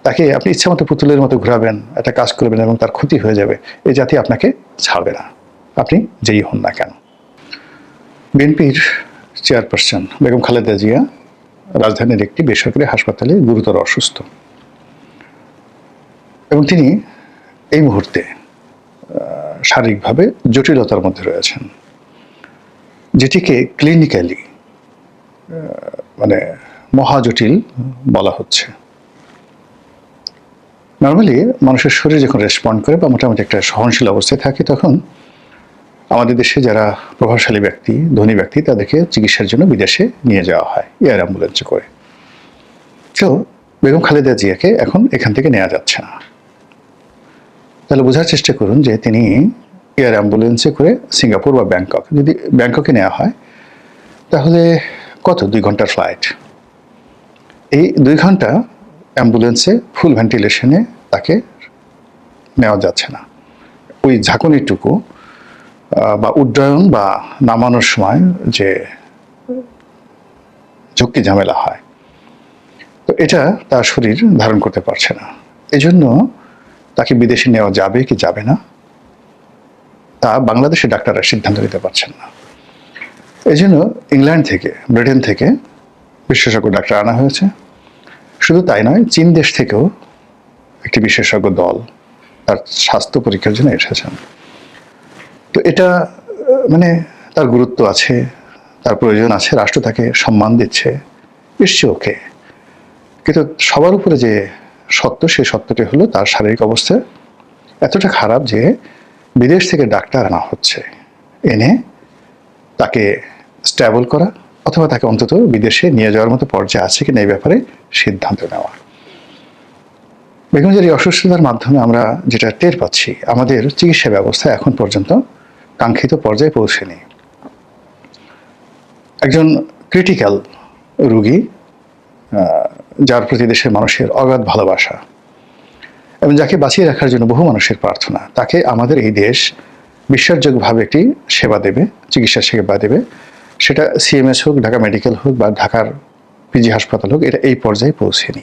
তাকে আপনি ইচ্ছামতো পুতুলের মতো ঘোরাবেন, একটা কাজ করবেন এবং তার ক্ষতি হয়ে যাবে, এই জাতি আপনাকে ছাড়বে না, আপনি যেই হন না কেন। বিএনপির চেয়ারপারসন বেগম খালেদা জিয়া রাজধানীর একটি বেসরকারি হাসপাতালে গুরুতর অসুস্থ এবং তিনি এই মুহূর্তে শারীরিকভাবে জটিলতার মধ্যে রয়েছেন, যেটিকে ক্লিনিক্যালি মানে মহাজটিল বলা হচ্ছে। নর্মালি মানুষের শরীর যখন রেসপন্ড করে বা মোটামুটি একটা সহনশীল অবস্থায় থাকে, তখন আমাদের দেশে যারা প্রভাবশালী ব্যক্তি, ধনী ব্যক্তি, তাদেরকে চিকিৎসার জন্য বিদেশে নিয়ে যাওয়া হয় এয়ার অ্যাম্বুলেন্সে করে। তো বেগম খালেদা জিয়াকে এখন এখান থেকে নেওয়া যাচ্ছে না। তাহলে বোঝার চেষ্টা করুন যে তিনি এয়ার অ্যাম্বুলেন্সে করে সিঙ্গাপুর বা ব্যাংকক, যদি ব্যাংককে নেওয়া হয় তাহলে কত 2 ঘন্টার ফ্লাইট। এই 2 ঘন্টা অ্যাম্বুলেন্সে ফুল ভেন্টিলেশনে তাকে নেওয়া যাচ্ছে না। ওই ঝাঁকুনিটুকু বা উড্ডয়ন বা নামানোর সময় যে ঝক্কি ঝামেলা হয়, তো এটা তার শরীর ধারণ করতে পারছে না। এজন্য তাকে বিদেশে নেওয়া যাবে কি যাবে না তা বাংলাদেশের ডাক্তাররা সিদ্ধান্ত নিতে পারছেন না। এই জন্য ইংল্যান্ড থেকে, ব্রিটেন থেকে বিশেষজ্ঞ ডাক্তার আনা হয়েছে। শুধু তাই নয়, চীন দেশ থেকেও একটি বিশেষজ্ঞ দল তার স্বাস্থ্য পরীক্ষার জন্য এসেছেন। তো এটা মানে তার গুরুত্ব আছে, তার প্রয়োজন আছে, রাষ্ট্র তাকে সম্মান দিচ্ছে, নিশ্চয় ওকে। কিন্তু সবার উপরে যে সত্য, সেই সত্যটি হলো তার শারীরিক অবস্থা এতটা খারাপ যে বিদেশ থেকে ডাক্তার আনা হচ্ছে, এনে তাকে স্ট্যাবল করা অথবা তাকে অন্তত বিদেশে নিয়ে যাওয়ার মতো পর্যায়ে আছে কিনা এই ব্যাপারে সিদ্ধান্ত নেওয়া। বেগম জিয়ার এই অসুস্থতার মাধ্যমে আমরা যেটা টের পাচ্ছি, আমাদের চিকিৎসা ব্যবস্থা এখন পর্যন্ত কাঙ্ক্ষিত পর্যায়ে পৌঁছেনি। একজন ক্রিটিক্যাল রোগী, যার প্রতি দেশের মানুষের অগাধ ভালোবাসা এবং যাকে বাঁচিয়ে রাখার জন্য বহু মানুষের প্রার্থনা, তাকে আমাদের এই দেশ বিশ্বাসযোগ্যভাবে একটি সেবা দেবে, চিকিৎসা সেবা দেবে, সেটা সিএমএস হোক, ঢাকা মেডিকেল হোক বা ঢাকার পিজি হাসপাতাল হোক, এটা এই পর্যায়ে পৌঁছেনি।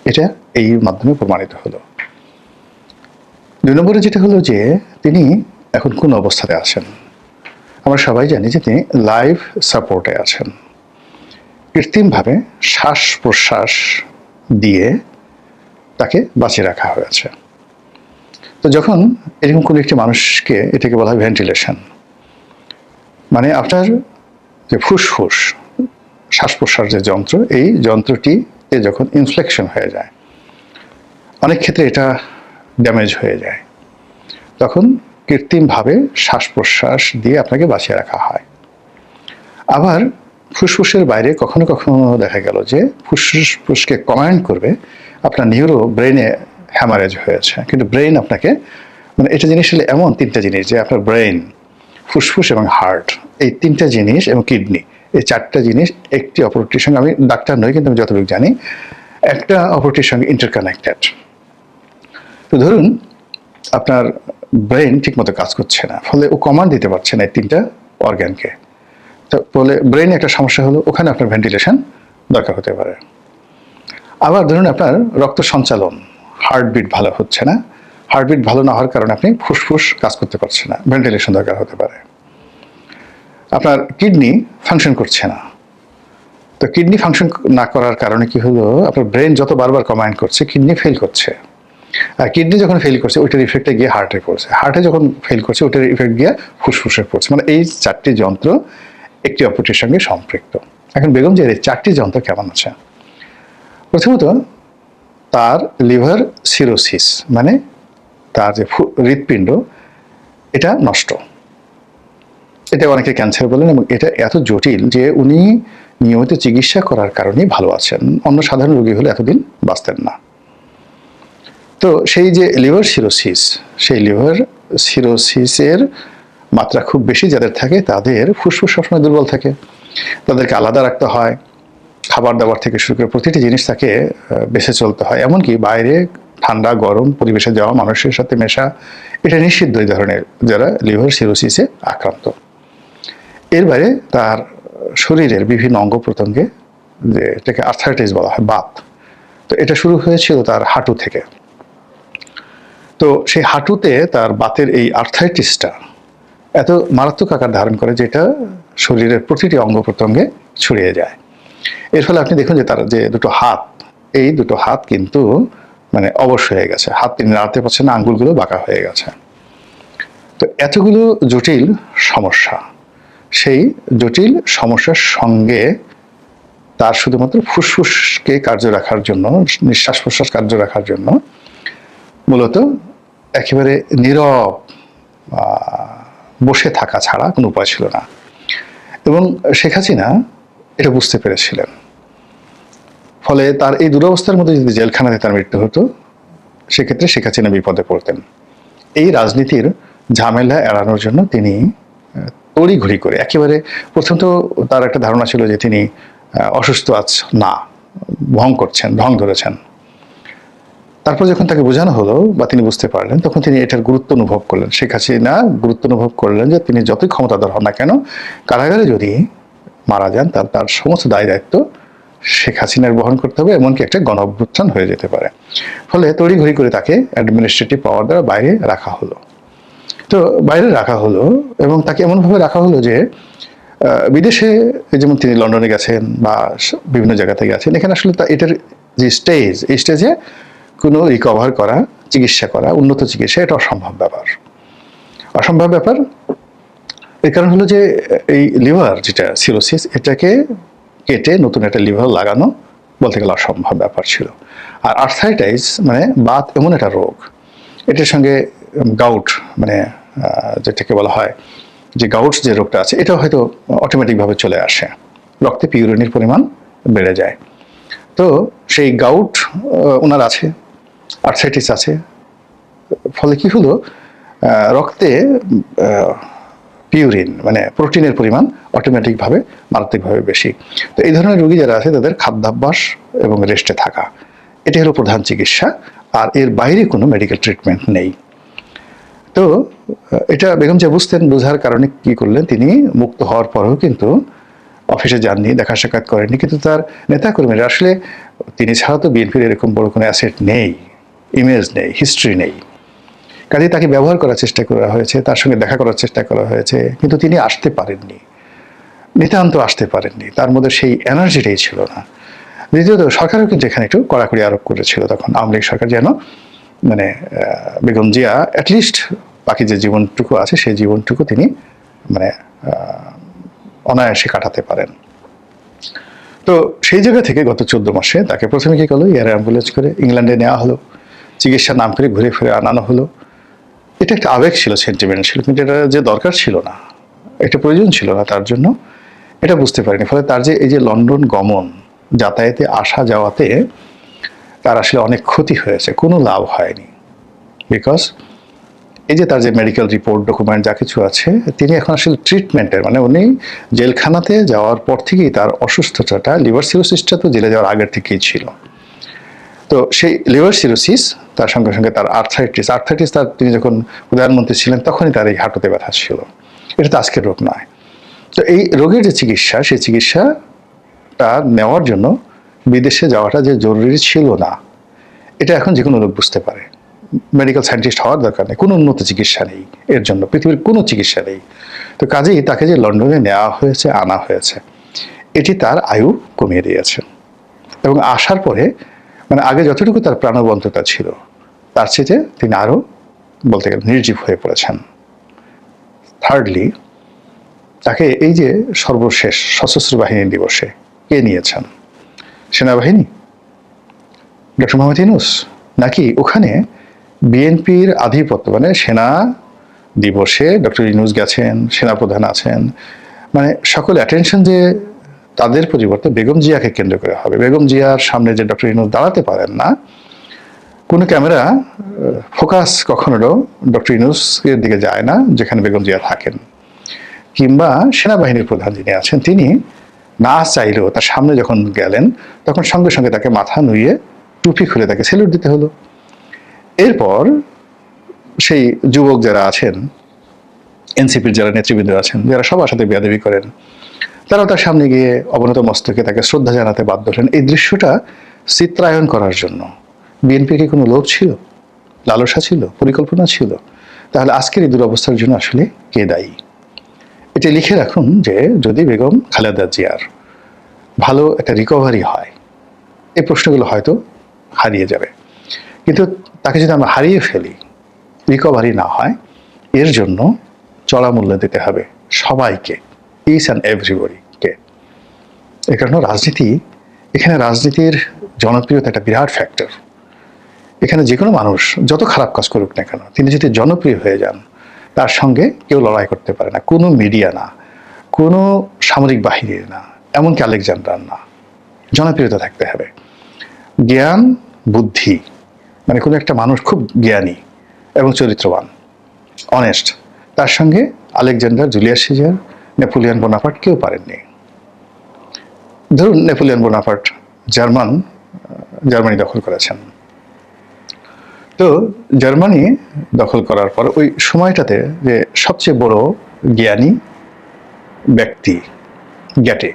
এটা এই মাধ্যমে প্রমাণিত হলো। 2 নম্বরে যেটা হলো যে তিনি এখন কোন অবস্থাতে আছেন। আমরা সবাই জানি যে তিনি লাইফ সাপোর্টে আছেন। কৃত্রিমভাবে শ্বাস প্রশ্বাস দিয়ে তাকে বাঁচিয়ে রাখা হয়েছে। তো যখন এরকম কোনো একটি মানুষকে, এটাকে বলা হয় ভেন্টিলেশন, মানে আপনার যে ফুসফুস, শ্বাস প্রশ্বাস যে যন্ত্র, এই যন্ত্রটিতে যখন ইনফ্লেকশন হয়ে যায়, অনেক ক্ষেত্রে এটা ড্যামেজ হয়ে যায়, তখন কৃত্রিমভাবে শ্বাস প্রশ্বাস দিয়ে আপনাকে বাঁচিয়ে রাখা হয়। আবার ফুসফুসের বাইরে কখনো কখনো দেখা গেল যে ফুসফুসকে কমান্ড করবে আপনার ব্রেনে হ্যামারেজ হয়েছে, কিন্তু ব্রেইন আপনাকে, মানে এটা জিনিস হলে এমন 3টা জিনিস যে আপনার ব্রেইন, ফুসফুস এবং হার্ট, এই 3টা জিনিস এবং কিডনি, এই 4টা জিনিস একটি অপরটির সঙ্গে, আমি ডাক্তার নই কিন্তু আমি যতটুকু জানি, একটা অপরটির সঙ্গে ইন্টারকানেক্টেড। তো ধরুন আপনার ব্রেইন ঠিকমতো কাজ করছে না, ফলে ও কমান্ড দিতে পারছে না এই 3টা অর্গ্যানকে, তো বলে ব্রেইনে একটা সমস্যা হলো, ওখানে আপনার ভেন্টিলেশন দরকার হতে পারে। আবার ধরুন আপনার রক্ত সঞ্চালন, হার্টবিট ভালো হচ্ছে না, হার্টবিট ভালো না হওয়ার কারণে আপনি ফুসফুস কাজ করতে পারছে না, ভেন্টিলেশন দরকার হতে পারে। আপনার কিডনি ফাংশন করছে না, তো কিডনি ফাংশন না করার কারণে কি হলো, আপনার ব্রেন যত বারবার কমান্ড করছে, কিডনি ফেল করছে, আর কিডনি যখন ফেল করছে ওইটার ইফেক্টে গিয়ে হার্টে পড়ছে, হার্টে যখন ফেল করছে ওইটার ইফেক্ট গিয়ে ফুসফুসে পড়ছে। মানে এই 4টি যন্ত্র একটি অপরটির সঙ্গে সম্পৃক্ত। এখন বেগম জিয়ার এই 4টি যন্ত্র কেমন আছে? প্রথমত তার লিভার সিরোসিস, মানে তার যে হৃৎপিণ্ড, এটা নষ্ট। এটা অনেকে ক্যান্সার বলেন এবং এটা এত জটিল যে উনি নিয়মিত চিকিৎসা করার কারণেই ভালো আছেন, অন্য সাধারণ রোগী হলে এতদিন বাঁচতেন না। তো সেই যে লিভার সিরোসিস, সেই লিভার সিরোসিসের মাত্রা খুব বেশি যাদের থাকে, তাদের ফুসফুস সবসময় দুর্বল থাকে, তাদেরকে আলাদা রাখতে হয়, খাবার দাবার থেকে শুরু করে প্রতিটি জিনিস তাকে বেঁচে চলতে হয়, এমনকি বাইরে ঠান্ডা গরম পরিবেশে যাওয়া, মানুষের সাথে মেশা, এটা নিষিদ্ধ এই ধরনের যারা লিভার সিরোসিসে আক্রান্ত। এর বাইরে তার শরীরের বিভিন্ন অঙ্গ প্রত্যঙ্গে, যে এটাকে আর্থারাইটিস বলা হয়, বাত, তো এটা শুরু হয়েছিল তার হাঁটু থেকে। তো সেই হাঁটুতে তার বাতের এই আর্থাইটিসটা এত মারাত্মক আকার ধারণ করে যেটা শরীরের প্রতিটি অঙ্গ প্রত্যঙ্গে ছড়িয়ে যায়। এর ফলে আপনি দেখুন যে তার যে দুটো হাত, এই দুটো হাত কিন্তু মানে অবশ হয়ে গেছে, হাত তিনি নাড়াতে পারছেন না, আঙ্গুলগুলো বাঁকা হয়ে গেছে। তো এতগুলো জটিল সমস্যা, সেই জটিল সমস্যার সঙ্গে তার শুধুমাত্র ফুসফুসকে কার্য রাখার জন্য, নিঃশ্বাস প্রশ্বাস কার্য রাখার জন্য মূলত একেবারে নীরব বসে থাকা ছাড়া কোনো উপায় ছিল না। এবং শেখ হাসিনা এটা বুঝতে পেরেছিলেন। ফলে তার এই দুরবস্থার মধ্যে যদি জেলখানাতে তার মৃত্যু হতো, সেক্ষেত্রে শেখ হাসিনা বিপদে পড়তেন। এই রাজনীতির ঝামেলা এড়ানোর জন্য তিনি তড়িঘড়ি করে একেবারে, প্রথম তো তার একটা ধারণা ছিল যে তিনি অসুস্থ না, ঢং ধরেছেন। তারপর যখন তাকে বোঝানো হলো বা তিনি বুঝতে পারলেন, তখন তিনি এটার গুরুত্ব অনুভব করলেন। শেখ হাসিনা গুরুত্ব অনুভব করলেন যে তিনি যতই ক্ষমতাধর হন না কেন, কারাগারে যদি মারা যান তার সমস্ত দায় দায়িত্ব শেখ হাসিনার বহন করতে হবে, এমনকি একটা গণ অভ্যুত্থান হয়ে যেতে পারে। ফলে তড়িঘড়ি করে তাকে অ্যাডমিনিস্ট্রেটিভ পাওয়ার দ্বারা বাইরে রাখা হলো। তো বাইরে রাখা হলো এবং তাকে এমনভাবে রাখা হলো যে বিদেশে, যেমন তিনি লন্ডনে গেছেন বা বিভিন্ন জায়গাতে গেছেন, এখানে আসলে এটার যে স্টেজ, এই স্টেজে কোনো রিকভার করা, চিকিৎসা করা, উন্নত চিকিৎসা, এটা অসম্ভব ব্যাপার। এর কারণ হলো যে এই লিভার যেটা সিরোসিস, এটাকে কেটে নতুন একটা লিভার লাগানো বলতে গেলে অসম্ভব ব্যাপার ছিল। আর আর্থাইটাইস মানে বাত এমন একটা রোগ, এটার সঙ্গে গাউট মানে যেটাকে বলা হয় যে গাউটস যে রোগটা আছে, এটাও হয়তো অটোমেটিকভাবে চলে আসে, রক্তে পিউরিনের পরিমাণ বেড়ে যায়। তো সেই গাউট ওনার আছে, আর্থাইটিস আছে, ফলে কি হলো, রক্তে পিউরিন মানে প্রোটিনের পরিমাণ অটোমেটিকভাবে মারাত্মকভাবে বেশি। তো এই ধরনের রোগী যারা আছে তাদের খাদ্যাভ্যাস এবং রেস্টে থাকা, এটি হলো প্রধান চিকিৎসা, আর এর বাইরে কোনো মেডিকেল ট্রিটমেন্ট নেই। তো এটা বেগম জিয়া বুঝতেন, বোঝার কারণে কি করলেন, তিনি মুক্ত হওয়ার পরেও কিন্তু অফিসে যাননি, দেখা সাক্ষাৎ করেননি, কিন্তু তার নেতাকর্মীরা আসলে, তিনি ছাড়া তো বিএনপির এরকম বড় কোনো অ্যাসেট নেই, ইমেজ নেই, হিস্ট্রি নেই, কাজে তাকে ব্যবহার করার চেষ্টা করা হয়েছে, তার সঙ্গে দেখা করার চেষ্টা করা হয়েছে, কিন্তু তিনি আসতে পারেননি, নিতান্ত আসতে পারেননি, তার মধ্যে সেই এনার্জিটাই ছিল না। দ্বিতীয়ত সরকারও কিন্তু এখানে একটু কড়াকড়ি আরোপ করেছিল তখন, আওয়ামী লীগ সরকার, যেন মানে বেগম জিয়া অ্যাটলিস্ট বাকি যে জীবনটুকু আছে সেই জীবনটুকু তিনি মানে অনায়াসে কাটাতে পারেন। তো সেই জায়গা থেকে গত 14 মাসে তাকে প্রথমে কি করলো, এয়ার অ্যাম্বুলেন্স করে ইংল্যান্ডে নেওয়া হলো, চিকিৎসার নাম করে ঘুরে ফিরে আনানো হলো। এটা একটা আবেগ ছিল, সেন্টিমেন্ট ছিল, কিন্তু এটা যে দরকার ছিল না, এটা প্রয়োজন ছিল না তার জন্য, এটা বুঝতে পারেনি। ফলে তার যে এই যে লন্ডন গমন, যাতায়াতে আসা যাওয়াতে তার আসলে অনেক ক্ষতি হয়েছে, কোনো লাভ হয়নি। বিকজ এই যে তার যে মেডিকেল রিপোর্ট, ডকুমেন্ট যা কিছু আছে, তিনি এখন আসলে ট্রিটমেন্টের, মানে উনি জেলখানাতে যাওয়ার পর থেকেই তার অসুস্থতাটা, লিভার সিরোসিসটা তো জেলে যাওয়ার আগের থেকেই ছিল। তো সেই লিভার সিরোসিস, তার সঙ্গে সঙ্গে তার আর্থাইটিস তার, তিনি যখন প্রধানমন্ত্রী ছিলেন তখনই তার এই হাঁটুতে ব্যথা ছিল, এটা তো আজকের রোগ নয়। তো এই রোগের যে চিকিৎসা, সেই চিকিৎসাটা নেওয়ার জন্য বিদেশে যাওয়াটা যে জরুরি ছিল না, এটা এখন যে কোনো লোক বুঝতে পারে। মেডিকেল সায়েন্টিস্ট হওয়ার দরকার নেই, কোনো উন্নত চিকিৎসা নেই এর জন্য, পৃথিবীর কোনো চিকিৎসা নেই। তো কাজেই তাকে যে লন্ডনে নেওয়া হয়েছে, আনা হয়েছে, এটি তার আয়ু কমিয়ে দিয়েছে। এবং আসার পরে মানে আগে যতটুকু তার প্রাণবন্ততা ছিল, তার চেয়ে তিনি আরও বলতে গেলে নির্জীব হয়ে পড়েছেন। থার্ডলি, তাকে এই যে সর্বশেষ সশস্ত্র বাহিনী দিবসে কে নিয়েছেন? সেনাবাহিনী, ডক্টর মোহাম্মদ ইউনূস, নাকি ওখানে বিএনপির আধিপত্য, মানে সেনা দিবসে ডক্টর ইউনূস গেছেন, সেনাপ্রধান আছেন, মানে সকল অ্যাটেনশন যে তাদের পরিবর্তে বেগম জিয়াকে কেন্দ্র করে হবে। বেগম জিয়ার সামনে যে ডক্টর ইউনূস দাঁড়াতে পারেন না, কোনো ক্যামেরা ফোকাস কখনো ডক্টর ইউনূসের দিকে যায় না যেখানে বেগম জিয়া থাকেন, কিংবা সেনাবাহিনীর প্রধান যিনি আছেন তিনি না চাইলেও তার সামনে যখন গেলেন, তখন সঙ্গে সঙ্গে তাকে মাথা নুইয়ে টুপি খুলে তাকে স্যালুট দিতে হলো। এরপর সেই যুবক যারা আছেন, এনসিপির যারা নেতৃবৃন্দ আছেন, যারা সবার সাথে বেয়াদবি করেন, তারাও তার সামনে গিয়ে অবনত মস্তকে তাকে শ্রদ্ধা জানাতে বাধ্য হলেন। এই দৃশ্যটা চিত্রায়ন করার জন্য বিএনপির কি কোনো লোভ ছিল, লালসা ছিল, পরিকল্পনা ছিল? তাহলে আজকের এই দুরবস্থার জন্য আসলে কে দায়ী? এটা লিখে রাখুন যে যদি বেগম খালেদা জিয়ার ভালো একটা রিকভারি হয়, এই প্রশ্নগুলো হয়তো হারিয়ে যাবে। কিন্তু তাকে যদি আমরা হারিয়ে ফেলি, রিকভারি না হয়, এর জন্য চড়া মূল্য দিতে হবে সবাইকে, ইচ অ্যান্ড এভরিবডিকে। এই কারণে এখানে রাজনীতির জনপ্রিয়তা একটা বিরাট ফ্যাক্টর। এখানে যে কোনো মানুষ যত খারাপ কাজ করুক না কেন, তিনি যদি জনপ্রিয় হয়ে যান, তার সঙ্গে কেউ লড়াই করতে পারে না। কোনো মিডিয়া না, কোনো সামরিক বাহিনীর না, এমনকি আলেকজান্ডার না। জনপ্রিয়তা থাকতে হবে। জ্ঞান, বুদ্ধি, মানে কোনো একটা মানুষ খুব জ্ঞানী এবং চরিত্রবান, অনেস্ট, তার সঙ্গে Alexander, Julius Caesar, Napoleon Bonaparte কেউ পারেননি। ধরুন নেপোলিয়ন বোনাপার্ট জার্মানি দখল করেছেন। তো জার্মানি দখল করার পর ওই সময়টাতে যে সবচেয়ে বড় জ্ঞানী ব্যক্তি গ্যাটে,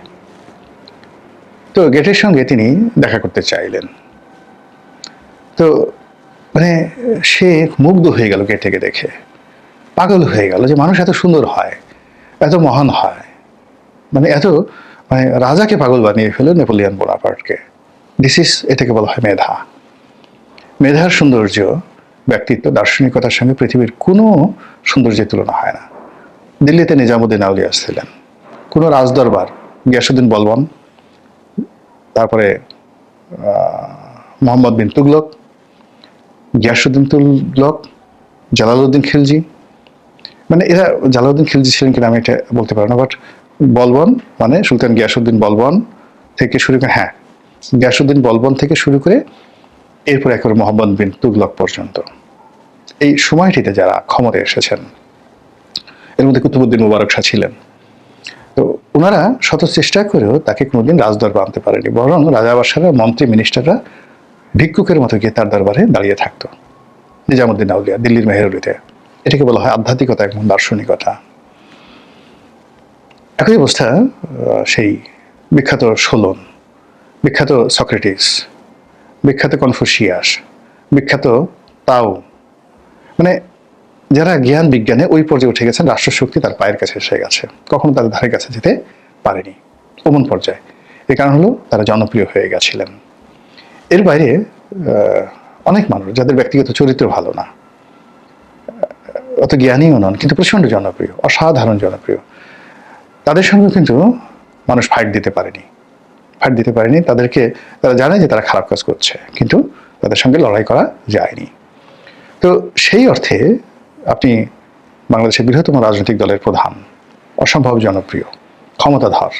তো গ্যাটের সঙ্গে তিনি দেখা করতে চাইলেন। তো মানে সে মুগ্ধ হয়ে গেল গ্যাটেকে দেখে, পাগল হয়ে গেল যে মানুষ এত সুন্দর হয়, এত মহান হয়, মানে রাজাকে পাগল বানিয়ে ফেলে নেপোলিয়ন বোনাপার্টকে। এটাকে বলা হয় মেধা। মেধার সৌন্দর্য, ব্যক্তিত্ব, দার্শনিকতার সঙ্গে পৃথিবীর কোনো সৌন্দর্যের তুলনা হয় না। দিল্লিতে নিজামুদ্দিন আউলিয়া ছিলেন, কোনো রাজদরবার, গিয়াসুদ্দিন বলবন, তারপরে মোহাম্মদ বিন তুগলক, গিয়াসুদ্দিন তুগলক, জালালউদ্দিন খিলজি, মানে এরা, জালালউদ্দিন খিলজি ছিলেন কিনা আমি এটা বলতে পারবো না, বাট বলবন মানে সুলতান গিয়াসুদ্দিন বলবন থেকে শুরু করে, হ্যাঁ, গিয়াসুদ্দিন বলবন থেকে শুরু করে এরপর একেবারে মোহাম্মদ বিন তুগলক পর্যন্ত এই সময়টিতে যারা ক্ষমতায় এসেছেন, এর মধ্যে কুতুবউদ্দিন মুবারক শাহ ছিলেন। তো ওনারা শত চেষ্টা করেও তাকে কোনোদিন রাজদরবার আনতে পারেনি, বরং রাজাবাসারা, মন্ত্রী, মিনিস্টাররা ভিক্ষুকের মতো গিয়ে তার দরবারে দাঁড়িয়ে থাকতো। নিজামুদ্দিন আউলিয়া, দিল্লির মেহেরুলিতে। এটাকে বলা হয় আধ্যাত্মিকতা এবং দার্শনিকতা। একই অবস্থা সেই বিখ্যাত সোলন, বিখ্যাত সক্রেটিস, বিখ্যাত কনফুসিয়াস, বিখ্যাত তাও, মানে যারা জ্ঞান বিজ্ঞানে ওই পর্যায়ে উঠে গেছেন, রাষ্ট্রশক্তি তার পায়ের কাছে এসে গেছে, কখনো তাদের ধারে কাছে যেতে পারেনি ওমন পর্যায়ে। এর কারণ হলো তারা জনপ্রিয় হয়ে গেছিলেন। এর বাইরে অনেক মানুষ যাদের ব্যক্তিগত চরিত্র ভালো না, অত জ্ঞানীও নন, কিন্তু প্রচণ্ড জনপ্রিয়, অসাধারণ জনপ্রিয়, তাদের সঙ্গে কিন্তু মানুষ ফাইট দিতে পারেনি। তারা জানে যে তারা খারাপ কাজ করছে, কিন্তু তাদের সঙ্গে লড়াই করা যায়নি। তো সেই অর্থে আপনি বাংলাদেশের বৃহত্তম রাজনৈতিক দলের প্রধান, অসম্ভব জনপ্রিয়, ক্ষমতাধর,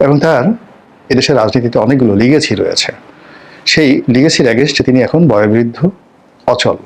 এবং তার এদেশের রাজনীতিতে অনেকগুলো লিগেসি রয়েছে। সেই লিগেসির অ্যাগেনস্টে তিনি এখন বয়োবৃদ্ধ, অচল,